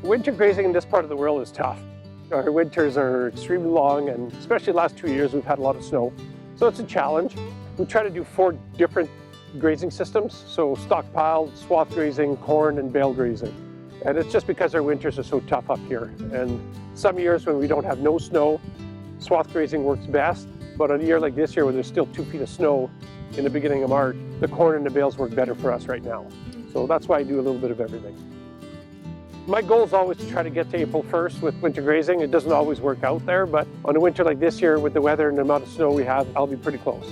Winter grazing in this part of the world is tough. Our winters are extremely long, and especially the last 2 years we've had a lot of snow. So it's a challenge. We try to do 4 different grazing systems, so stockpile, swath grazing, corn, and bale grazing. And it's just because our winters are so tough up here. And some years when we don't have no snow, swath grazing works best. But on a year like this year where there's still 2 feet of snow in the beginning of March, the corn and the bales work better for us right now. So that's why I do a little bit of everything. My goal is always to try to get to April 1st with winter grazing. It doesn't always work out there, but on a winter like this year with the weather and the amount of snow we have, I'll be pretty close.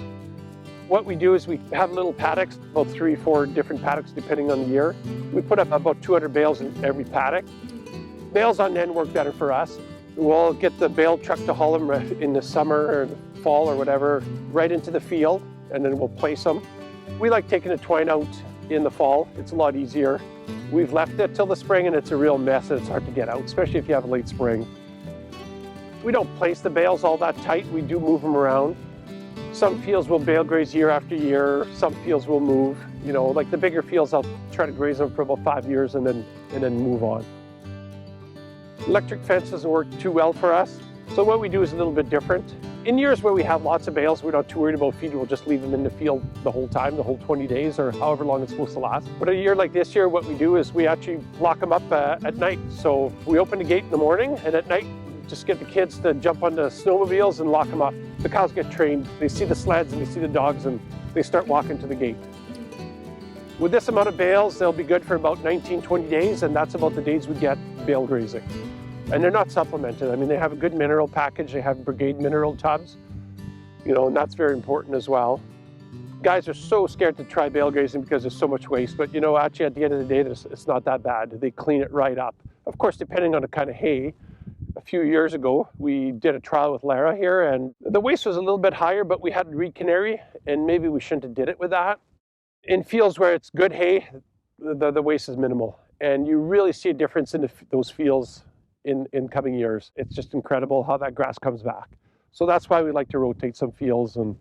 What we do is we have little paddocks, about 3 or 4 different paddocks depending on the year. We put up about 200 bales in every paddock. Bales on end work better for us. We'll get the bale truck to haul them in the summer or the fall or whatever, right into the field, and then we'll place them. We like taking the twine out in the fall. It's a lot easier. We've left it till the spring and it's a real mess and it's hard to get out, especially if you have a late spring. We don't place the bales all that tight. We do move them around. Some fields will bale graze year after year. Some fields will move. You know, like the bigger fields, I'll try to graze them for about 5 years and then move on. Electric fence doesn't work too well for us. So what we do is a little bit different. In years where we have lots of bales, we're not too worried about feed. We'll just leave them in the field the whole time, the whole 20 days or however long it's supposed to last. But a year like this year, what we do is we actually lock them up at night. So we open the gate in the morning, and at night, just get the kids to jump on the snowmobiles and lock them up. The cows get trained. They see the sleds and they see the dogs and they start walking to the gate. With this amount of bales, they'll be good for about 19, 20 days, and that's about the days we get bale grazing. And they're not supplemented. I mean, they have a good mineral package. They have brigade mineral tubs, you know, and that's very important as well. Guys are so scared to try bale grazing because there's so much waste, but you know, actually at the end of the day, it's not that bad. They clean it right up. Of course, depending on the kind of hay. A few years ago, we did a trial with Lara here, and the waste was a little bit higher, but we had reed canary, and maybe we shouldn't have did it with that. In fields where it's good hay, the waste is minimal, and you really see a difference in those fields in coming years. It's just incredible how that grass comes back. So that's why we like to rotate some fields, and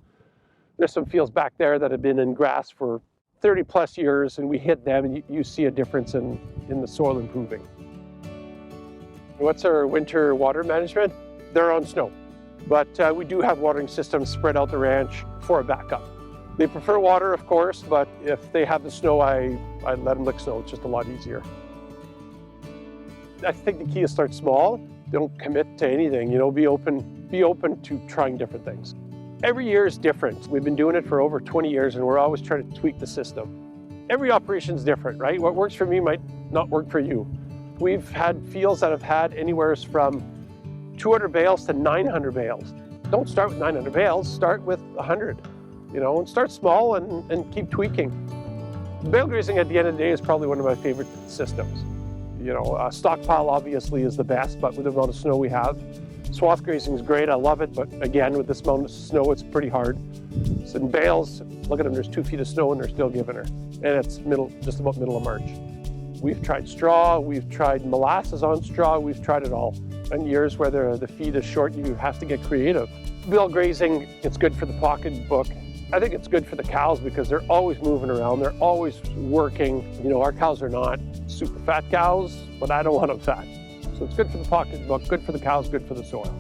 there's some fields back there that have been in grass for 30 plus years, and we hit them and you see a difference in the soil improving. What's our winter water management? They're on snow, but we do have watering systems spread out the ranch for a backup. They prefer water, of course, but if they have the snow, I let them lick snow. It's just a lot easier. I think the key is start small. Don't commit to anything. You know, be open to trying different things. Every year is different. We've been doing it for over 20 years, and we're always trying to tweak the system. Every operation is different, right? What works for me might not work for you. We've had fields that have had anywhere from 200 bales to 900 bales. Don't start with 900 bales. Start with 100. You know, and start small and keep tweaking. Bale grazing at the end of the day is probably one of my favorite systems. You know, stockpile obviously is the best, but with the amount of snow we have. Swath grazing is great, I love it, but again, with this amount of snow, it's pretty hard. So in bales, look at them, there's 2 feet of snow and they're still giving her. And it's just about middle of March. We've tried straw, we've tried molasses on straw, we've tried it all. In years where the feed is short, you have to get creative. Bale grazing, it's good for the pocketbook. I think it's good for the cows because they're always moving around, they're always working. You know, our cows are not super fat cows, but I don't want them fat. So it's good for the pocketbook, good for the cows, good for the soil.